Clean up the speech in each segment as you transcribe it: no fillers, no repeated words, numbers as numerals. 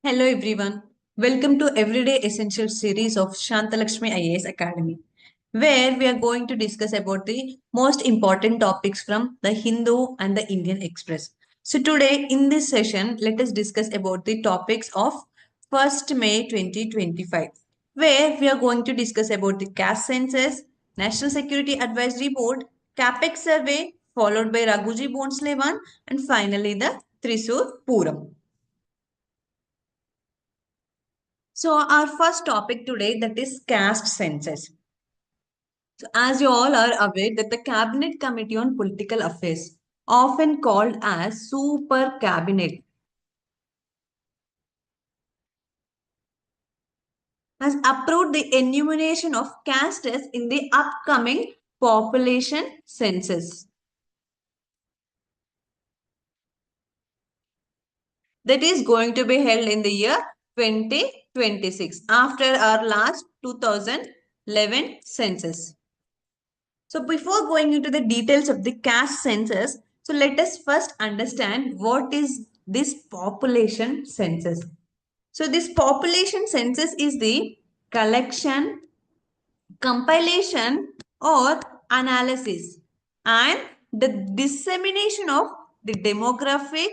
Hello everyone. Welcome to Everyday Essential series of Shantha Lakshmi IAS Academy, where we are going to discuss about the most important topics from the Hindu and the Indian Express. So today in this session, let us discuss about the topics of 1st May 2025, where we are going to discuss about the caste census, National Security Advisory Board, CAPEX survey, followed by Raghuji Bonsle one, and finally the Thrissur Puram. So our first topic today, that is caste census. So as you all are aware that the Cabinet Committee on Political Affairs, often called as Super Cabinet, has approved the enumeration of castes in the upcoming population census. That is going to be held in the year 2026 after our last 2011 census. So before going into the details of the caste census, so let us first understand what is this population census. So this population census is the collection, compilation or analysis and the dissemination of the demographic,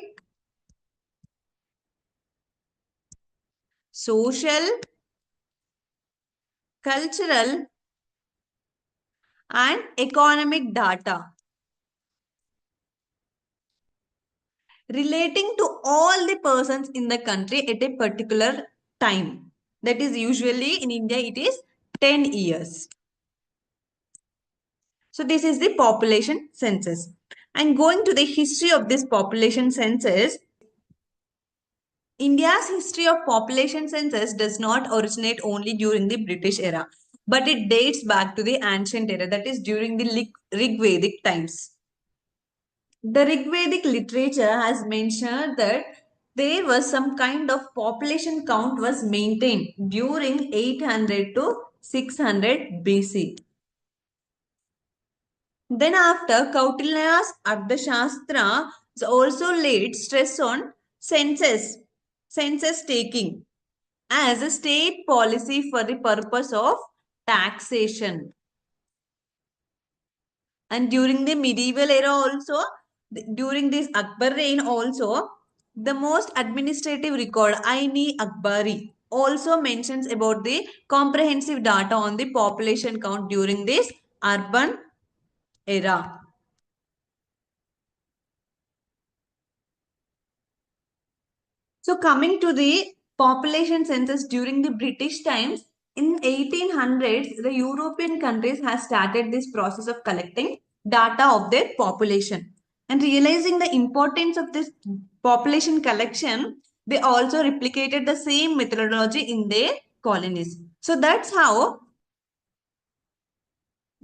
social, cultural and economic data relating to all the persons in the country at a particular time. That is usually in India it is 10 years. So this is the population census. And going to the history of this population census, India's history of population census does not originate only during the British era, but it dates back to the ancient era, that is during the Rigvedic times. The Rigvedic literature has mentioned that there was some kind of population count was maintained during 800 to 600 BC. Then after Kautilya's Ardhashastra also laid stress on census taking as a state policy for the purpose of taxation. And during the medieval era also, during this Akbar reign also, the most administrative record, Aini Akbari, also mentions about the comprehensive data on the population count during this urban era. So coming to the population census during the British times, in 1800s, the European countries have started this process of collecting data of their population. And realizing the importance of this population collection, they also replicated the same methodology in their colonies. So that's how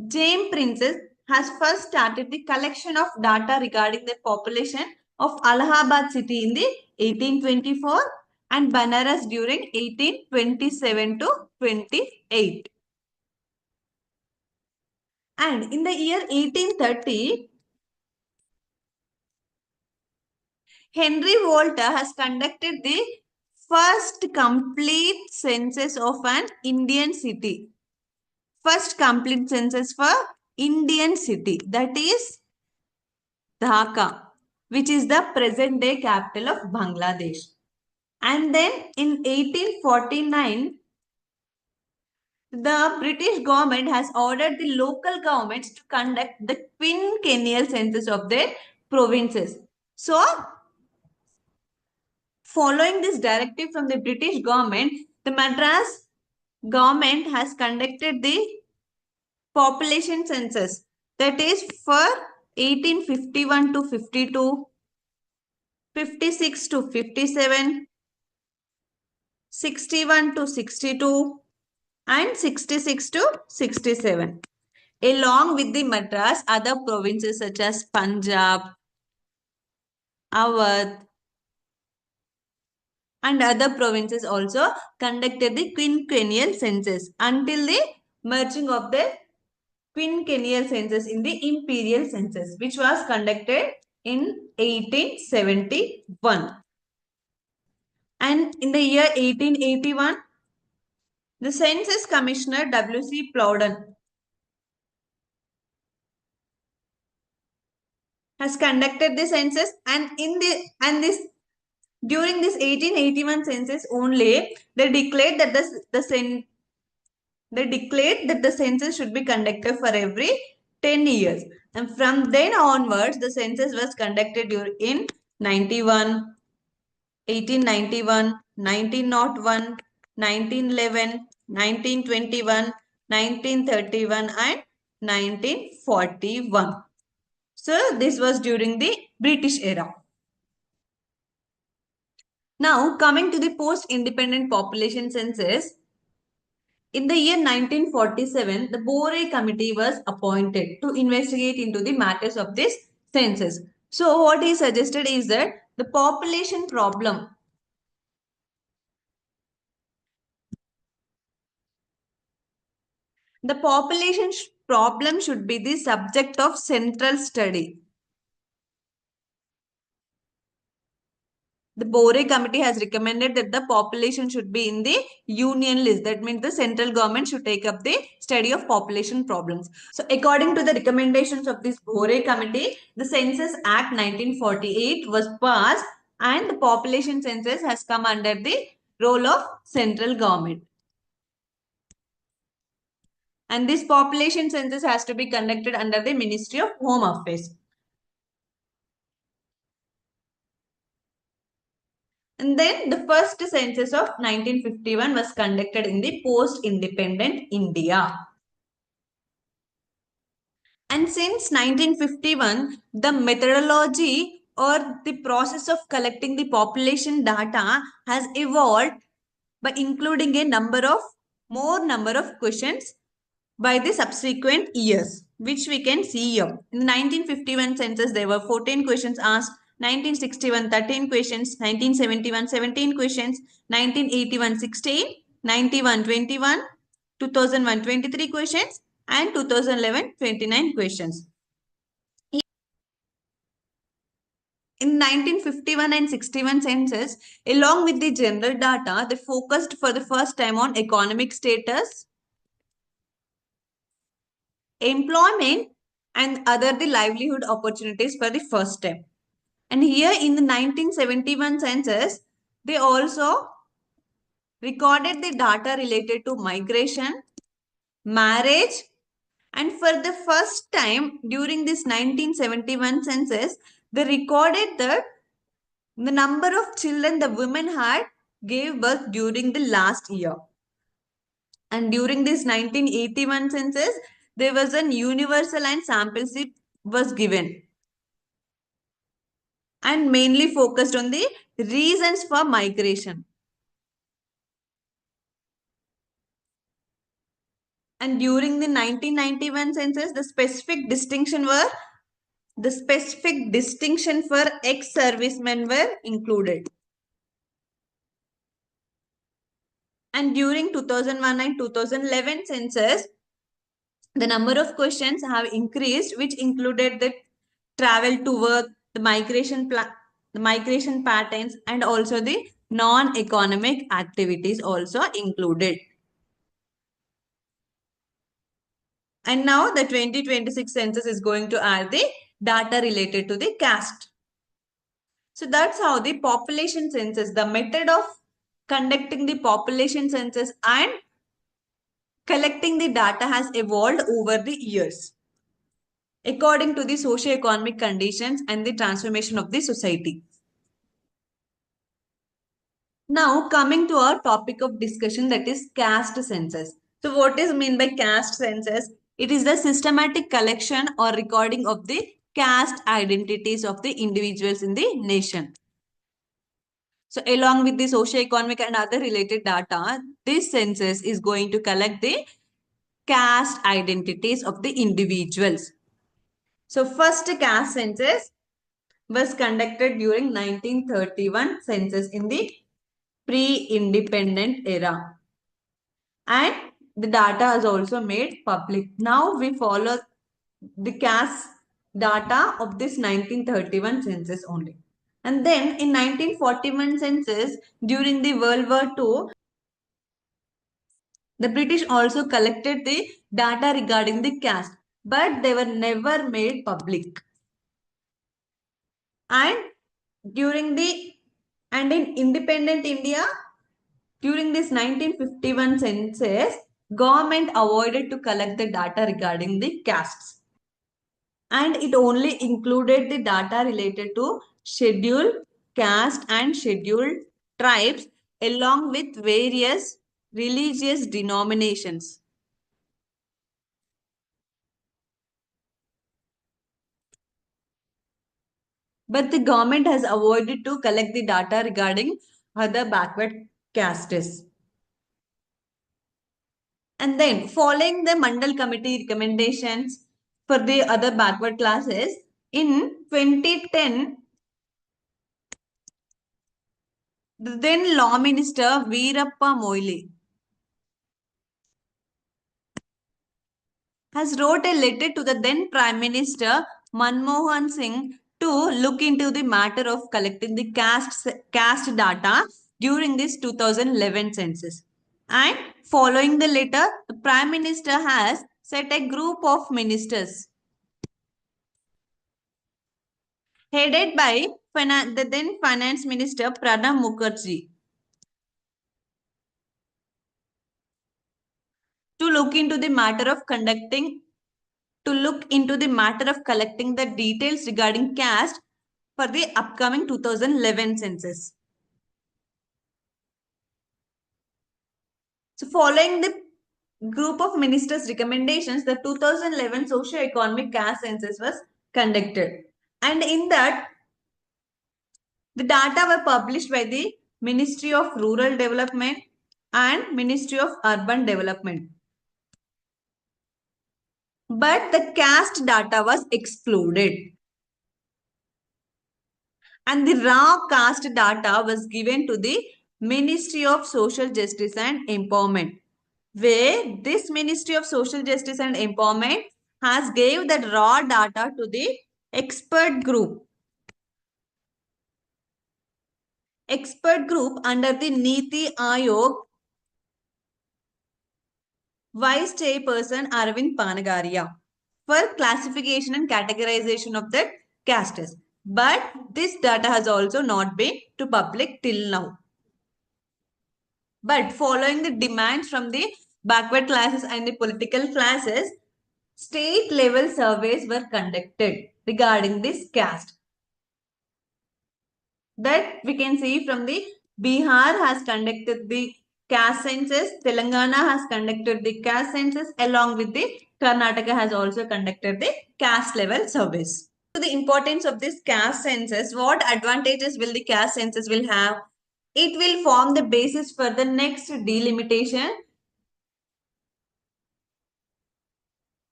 James Princess has first started the collection of data regarding the population of Allahabad city in the 1824 and Banaras during 1827 to 28. And in the year 1830, Henry Walter has conducted the first complete census of an Indian city. First complete census for Indian city, that is Dhaka, which is the present day capital of Bangladesh. And then in 1849, the British government has ordered the local governments to conduct the quinquennial census of their provinces. So, following this directive from the British government, the Madras government has conducted the population census, that is for 1851 to 52, 56 to 57, 61 to 62 and 66 to 67. Along with the Madras, other provinces such as Punjab, Awadh and other provinces also conducted the quinquennial census until the merging of the quinquennial census in the imperial census, which was conducted in 1871. And in the year 1881, the Census Commissioner W.C. Plowden has conducted the census, and during this 1881 census only, they declared that the census should be conducted for every 10 years. And from then onwards, the census was conducted in 91, 1891, 1901, 1911, 1921, 1931, and 1941. So this was during the British era. Now coming to the post-independent population census, in the year 1947, the Bore committee was appointed to investigate into the matters of this census. So what he suggested is that the population problem, problem should be the subject of central study. The Bore committee has recommended that the population should be in the union list. That means the central government should take up the study of population problems. So according to the recommendations of this Bore committee, the Census Act 1948 was passed and the population census has come under the role of central government. And this population census has to be conducted under the Ministry of Home Affairs. And then the first census of 1951 was conducted in the post-independent India. And since 1951, the methodology or the process of collecting the population data has evolved by including more number of questions by the subsequent years, which we can see here. In the 1951 census, there were 14 questions asked, 1961, 13 questions, 1971, 17 questions, 1981, 16, 91, 21, 2001, 23 questions, and 2011, 29 questions. In 1951 and 61 census, along with the general data, they focused for the first time on economic status, employment, and other the livelihood opportunities for the first time. And here in the 1971 census, they also recorded the data related to migration, marriage, and for the first time during this 1971 census, they recorded that the number of children the women had gave birth during the last year. And during this 1981 census, there was an universal and sample set was given and mainly focused on the reasons for migration. And during the 1991 census, the specific distinction for ex-servicemen were included. And during 2001 and 2011 census, the number of questions have increased, which included the travel to work, the migration patterns, and also the non-economic activities also included. And now the 2026 census is going to add the data related to the caste. So that's how the population census, the method of conducting the population census and collecting the data has evolved over the years according to the socio-economic conditions and the transformation of the society. Now coming to our topic of discussion, that is caste census. So what is meant by caste census? It is the systematic collection or recording of the caste identities of the individuals in the nation. So along with the socio-economic and other related data, this census is going to collect the caste identities of the individuals. So first caste census was conducted during 1931 census in the pre-independent era. And the data is also made public. Now we follow the caste data of this 1931 census only. And then in 1941 census, during the World War II, the British also collected the data regarding the caste, but they were never made public. And during the and in independent India, during this 1951 census, government avoided to collect the data regarding the castes, and it only included the data related to scheduled caste and scheduled tribes along with various religious denominations. But the government has avoided to collect the data regarding other backward castes. And then following the Mandal Committee recommendations for the other backward classes, in 2010, the then Law Minister Veerappa Moily has wrote a letter to the then Prime Minister Manmohan Singh to look into the matter of collecting the caste data during this 2011 census. And following the letter, the Prime Minister has set a group of ministers headed by the then Finance Minister Pranab Mukherjee to look into the matter of collecting the details regarding caste for the upcoming 2011 census. So following the group of ministers' recommendations, the 2011 socio-economic caste census was conducted. And in that, the data were published by the Ministry of Rural Development and Ministry of Urban Development. But the caste data was excluded. And the raw caste data was given to the Ministry of Social Justice and Empowerment, where this Ministry of Social Justice and Empowerment has gave the raw data to the expert group under the Niti Ayog Vice Chairperson Arvind Panagaria for classification and categorization of the castes. But this data has also not been to public till now. But following the demands from the backward classes and the political classes, state level surveys were conducted regarding this caste. That we can see from the Bihar has conducted the caste census, Telangana has conducted the caste census, along with the Karnataka has also conducted the caste level surveys. So the importance of this caste census, what advantages will the caste census will have? It will form the basis for the next delimitation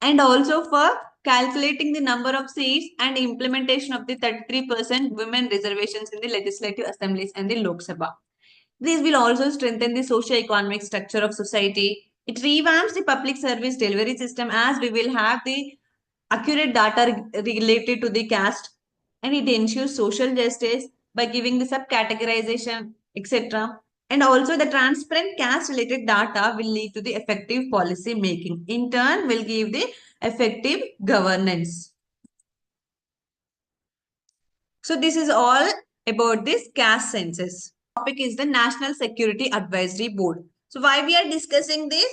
and also for calculating the number of seats and implementation of the 33% women reservations in the legislative assemblies and the Lok Sabha. These will also strengthen the socio-economic structure of society. It revamps the public service delivery system as we will have the accurate data related to the caste, and it ensures social justice by giving the subcategorization, etc. And also the transparent caste related data will lead to the effective policy making. In turn, will give the effective governance. So this is all about this caste census. Topic is the National Security Advisory Board. So why we are discussing this?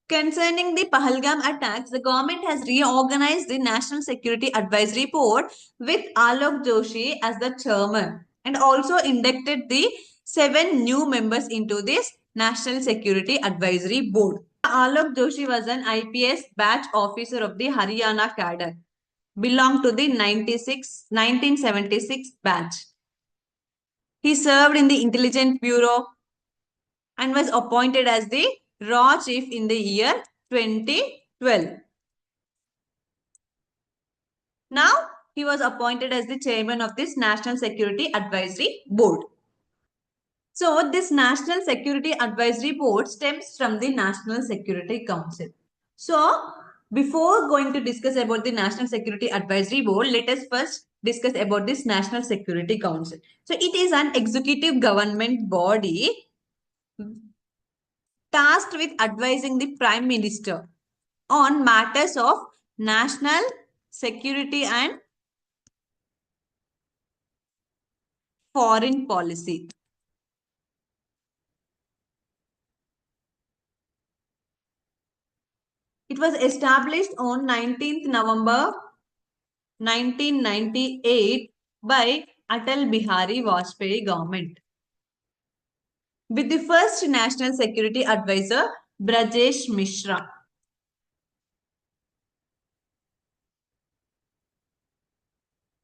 Concerning the Pahalgam attacks, the government has reorganized the National Security Advisory Board with Alok Joshi as the chairman and also inducted the 7 new members into this National Security Advisory Board. Alok Joshi was an IPS batch officer of the Haryana cadre, belonged to the 1976 batch. He served in the Intelligence Bureau and was appointed as the Raw Chief in the year 2012. Now, he was appointed as the chairman of this National Security Advisory Board. So, this National Security Advisory Board stems from the National Security Council. So, Before going to discuss about the National Security Advisory Board, let us first discuss about this National Security Council. So it is an executive government body tasked with advising the Prime Minister on matters of national security and foreign policy. It was established on 19th November 1998 by Atal Bihari Vajpayee government, with the first National Security Advisor Brajesh Mishra.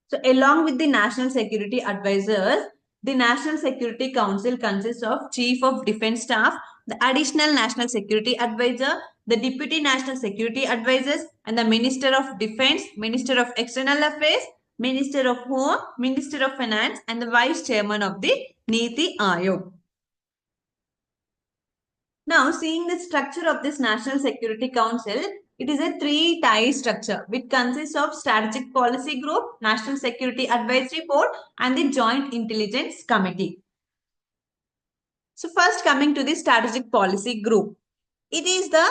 So along with the National Security Advisors, the National Security Council consists of Chief of Defense Staff, the Additional National Security Advisor, the Deputy National Security Advisors, and the Minister of Defense, Minister of External Affairs, Minister of Home, Minister of Finance, and the Vice Chairman of the Niti Ayog. Now, seeing the structure of this National Security Council, it is a three-tier structure which consists of Strategic Policy Group, National Security Advisory Board, and the Joint Intelligence Committee. So first coming to the Strategic Policy Group. It is the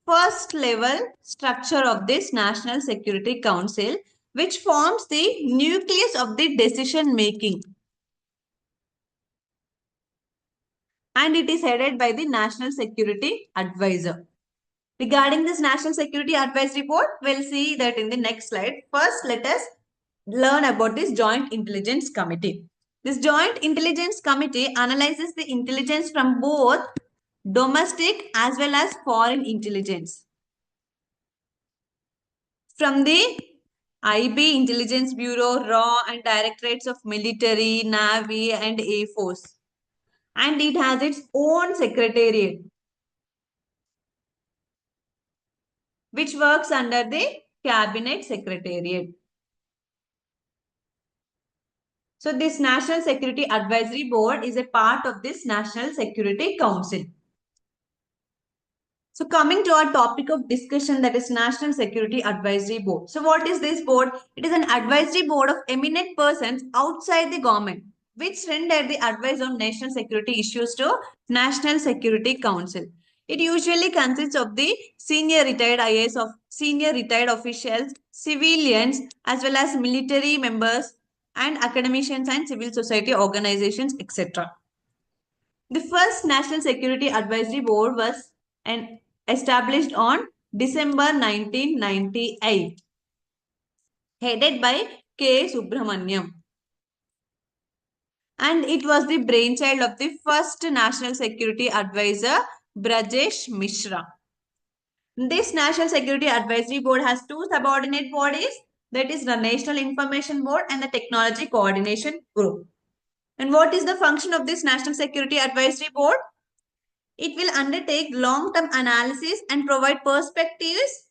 first level structure of this National Security Council, which forms the nucleus of the decision making. And it is headed by the National Security Advisor. Regarding this National Security Advisory Board, we'll see that in the next slide. First, let us learn about this Joint Intelligence Committee. This Joint Intelligence Committee analyzes the intelligence from both domestic as well as foreign intelligence. From the IB, Intelligence Bureau, RAW, and Directorates of Military, Navy, and Air Force. And it has its own secretariat, which works under the Cabinet Secretariat. So this National Security Advisory Board is a part of this National Security Council. So coming to our topic of discussion, that is National Security Advisory Board. So what is this board? It is an advisory board of eminent persons outside the government, which render the advice on national security issues to National Security Council. It usually consists of the senior retired IAS of senior retired officials, civilians, as well as military members and academicians and civil society organizations, etc. The first National Security Advisory Board was established on December 1998, headed by K. Subramaniam. And it was the brainchild of the first National Security Advisor, Brajesh Mishra. This National Security Advisory Board has two subordinate bodies, that is the National Information Board and the Technology Coordination Group. And what is the function of this National Security Advisory Board? It will undertake long-term analysis and provide perspectives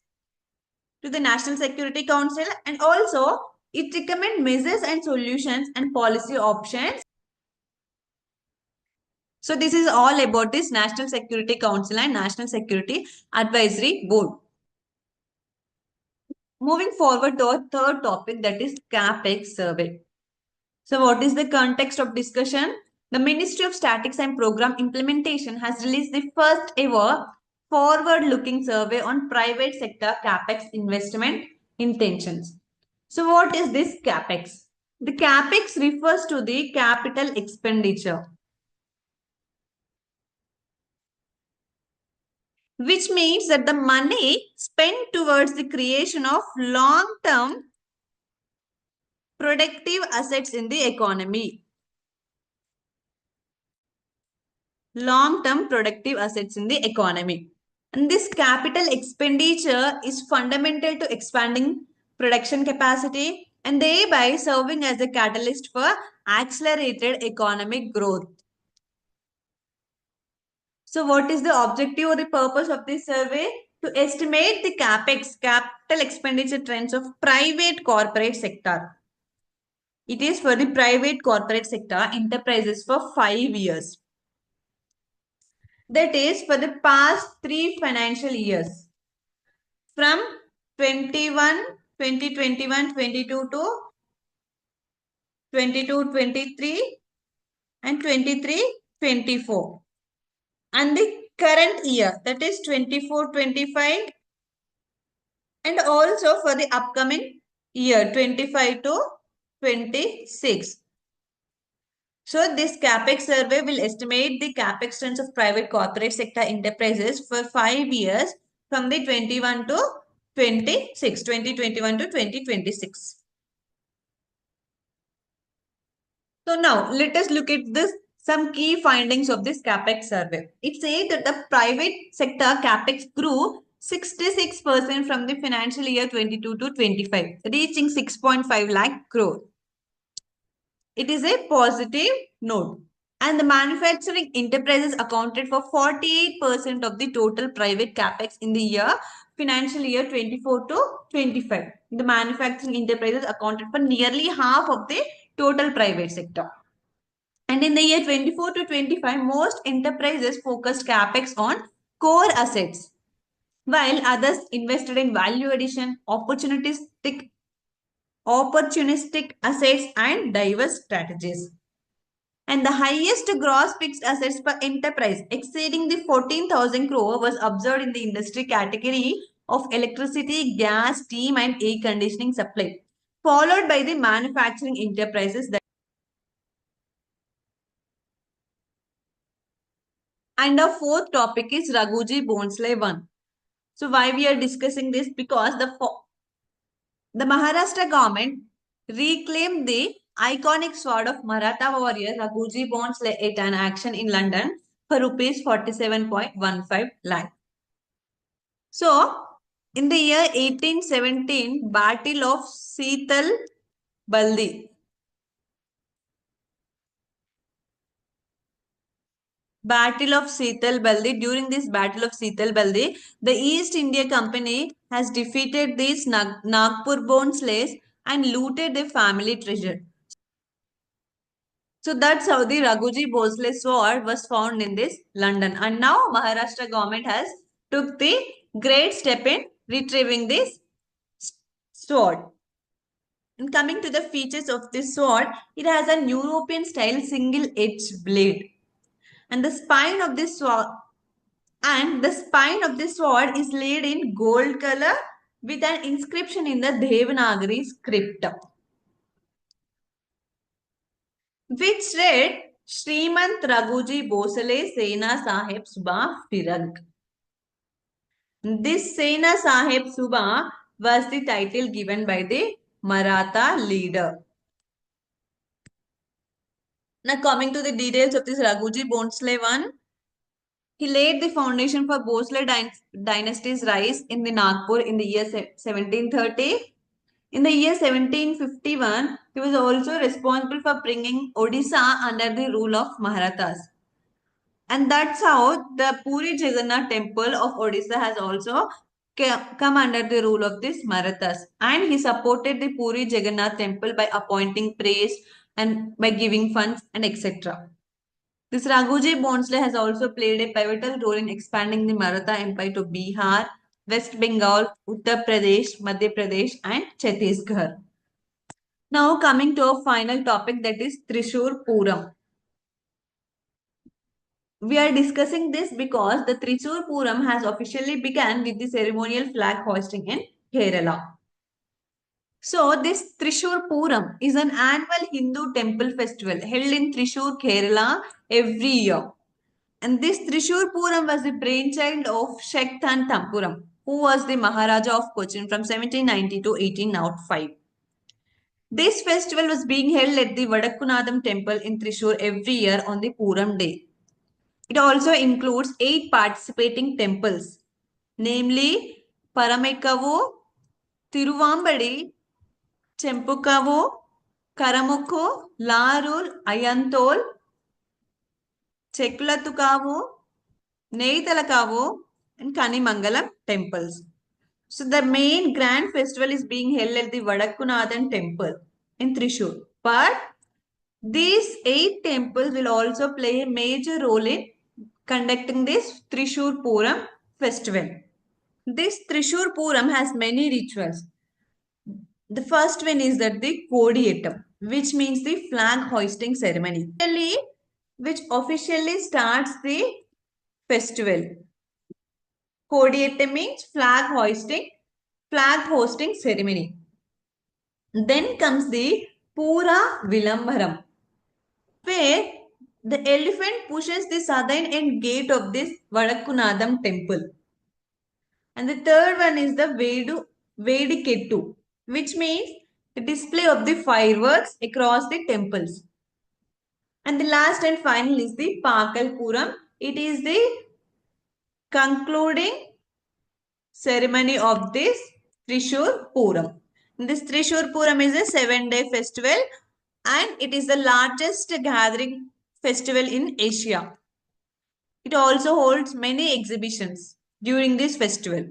to the National Security Council, and also it recommends measures and solutions and policy options. So this is all about this National Security Council and National Security Advisory Board. Moving forward to our third topic, that is CAPEX survey. So what is the context of discussion? The Ministry of Statistics and Program Implementation has released the first ever forward-looking survey on private sector CAPEX investment intentions. So what is this CAPEX? The CAPEX refers to the capital expenditure, which means that the money spent towards the creation of long-term productive assets in the economy. Long-term productive assets in the economy. And this capital expenditure is fundamental to expanding production capacity and thereby serving as a catalyst for accelerated economic growth. So what is the objective or the purpose of this survey? To estimate the CAPEX, capital expenditure trends of private corporate sector. It is for the private corporate sector enterprises for 5 years. That is for the past 3 financial years, from 21, 2021, 22 to 22, 23 and 23, 24. And the current year, that is 24, 25, and also for the upcoming year 25 to 26. So this CAPEX survey will estimate the CAPEX trends of private corporate sector enterprises for 5 years from the 21 to 26, 2021 to 2026. So now let us look at this some key findings of this CAPEX survey. It says that the private sector CAPEX grew 66% from the financial year 22 to 25, reaching 6.5 lakh crore. It is a positive note. And the manufacturing enterprises accounted for 48% of the total private capex in the financial year 24 to 25. The manufacturing enterprises accounted for nearly half of the total private sector. And in the year 24 to 25, most enterprises focused capex on core assets, while others invested in value addition, opportunistic assets, and diverse strategies. And the highest gross fixed assets per enterprise, exceeding the 14,000 crore, was observed in the industry category of electricity, gas, steam, and air conditioning supply, followed by the manufacturing enterprises. And our fourth topic is Raghuji Bhonsle 1. So why we are discussing this? Because the Maharashtra government reclaimed the iconic sword of Maratha warrior Raghuji Bhonsle at an action in London for rupees 47.15 lakh. So, in the year 1817, Battle of Seetal Baldi. Battle of Seetal Baldi. During this Battle of Seetal Baldi, the East India Company has defeated these Nagpur born slaves and looted their family treasure. So that's how the Raghuji Bhonsle sword was found in this London. And now Maharashtra government has took the great step in retrieving this sword. And coming to the features of this sword, it has a European style single edged blade. And the spine of this sword is laid in gold color with an inscription in the Devanagari script, which read Srimant Raghuji Bhosale Sena Sahib Subha Firag. This Sena Sahib Subha was the title given by the Maratha leader. Now coming to the details of this Raghuji Bhonsle 1. He laid the foundation for Bhosle dynasty's rise in the Nagpur in the year 1730. In the year 1751, he was also responsible for bringing Odisha under the rule of Maharathas. And that's how the Puri Jagannath temple of Odisha has also come under the rule of this Marathas. And he supported the Puri Jagannath temple by appointing priests and by giving funds and etc. This Raghuji Bhonsle has also played a pivotal role in expanding the Maratha Empire to Bihar, West Bengal, Uttar Pradesh, Madhya Pradesh, and Chhattisgarh. Now coming to our final topic, that is Trishur Puram. We are discussing this because the Trishur Puram has officially begun with the ceremonial flag hoisting in Kerala. So this Trishur Puram is an annual Hindu temple festival held in Trishur, Kerala every year. And this Trishur Puram was the brainchild of Shektan Tampuram, who was the Maharaja of Cochin from 1790 to 1805. This festival was being held at the Vadakkunadam temple in Trishur every year on the Puram day. It also includes 8 participating temples, namely Paramekavu, Tiruvambadi, Chempukavu, Karamukku, Larul, Ayantol, Chekulatukavu, Neitalakavu, and Kanimangalam temples. So the main grand festival is being held at the Vadakkunadhan temple in Trishur. But these 8 temples will also play a major role in conducting this Trishur Puram festival. This Trishur Puram has many rituals. The first one is that the Kodiyatam, which means the flag hoisting ceremony, which officially starts the festival. Kodiyatam means flag hosting ceremony. Then comes the Pura Vilambaram, where the elephant pushes the southern end gate of this Vadakunadam temple. And the third one is the Vedikettu, which means the display of the fireworks across the temples. And the last and final is the Pakalpuram. It is the concluding ceremony of this Trishur Puram. This Trishur Puram is a 7-day festival and it is the largest gathering festival in Asia. It also holds many exhibitions during this festival.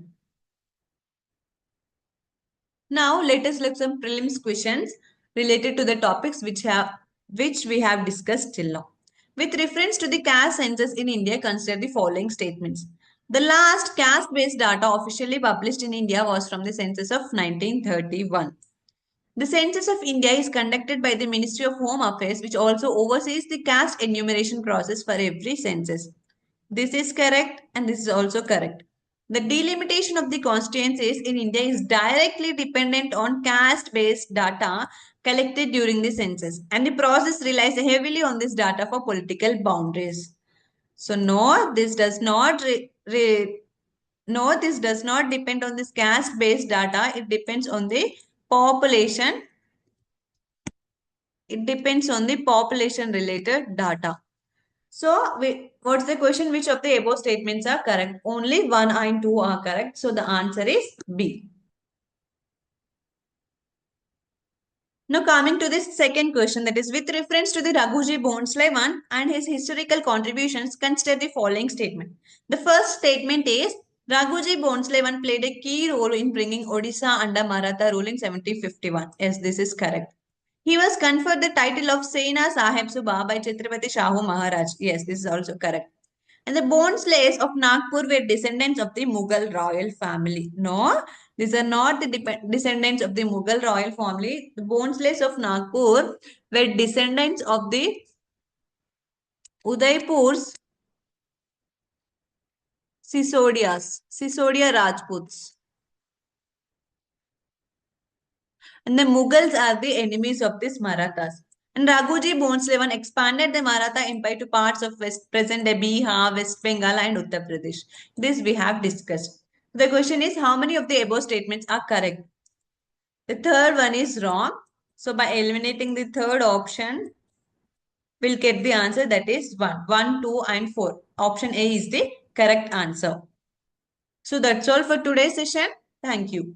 Now let us look some prelims questions related to the topics which we have discussed till now. With reference to the caste census in India, consider the following statements. The last caste-based data officially published in India was from the census of 1931. The census of India is conducted by the Ministry of Home Affairs, which also oversees the caste enumeration process for every census. This is correct and this is also correct. The delimitation of the constituencies in India is directly dependent on caste-based data collected during the census, and the process relies heavily on this data for political boundaries. So no, this does not this does not depend on this caste-based data. It depends on the population. It depends on the population related data. So, what's the question? Which of the above statements are correct? Only 1 and 2 are correct. So, the answer is B. Now, coming to this second question, that is with reference to the Raghuji Bhonsle and his historical contributions, consider the following statement. The first statement is Raghuji Bhonsle played a key role in bringing Odisha under Maratha rule in 1751. Yes, this is correct. He was conferred the title of Sena Sahib Subha by Chhatrapati Shahu Maharaj. Yes, this is also correct. And the Bhonsles of Nagpur were descendants of the Mughal royal family. No, these are not the descendants of the Mughal royal family. The Bhonsles of Nagpur were descendants of the Udaipur's Sisodia Rajputs. And the Mughals are the enemies of these Marathas. And Raghuji Bhonsle expanded the Maratha Empire to parts of present-day Bihar, West Bengal and Uttar Pradesh. This we have discussed. The question is, how many of the above statements are correct? The third one is wrong. So by eliminating the third option, we'll get the answer, that is 1. 1, 2 and 4. Option A is the correct answer. So that's all for today's session. Thank you.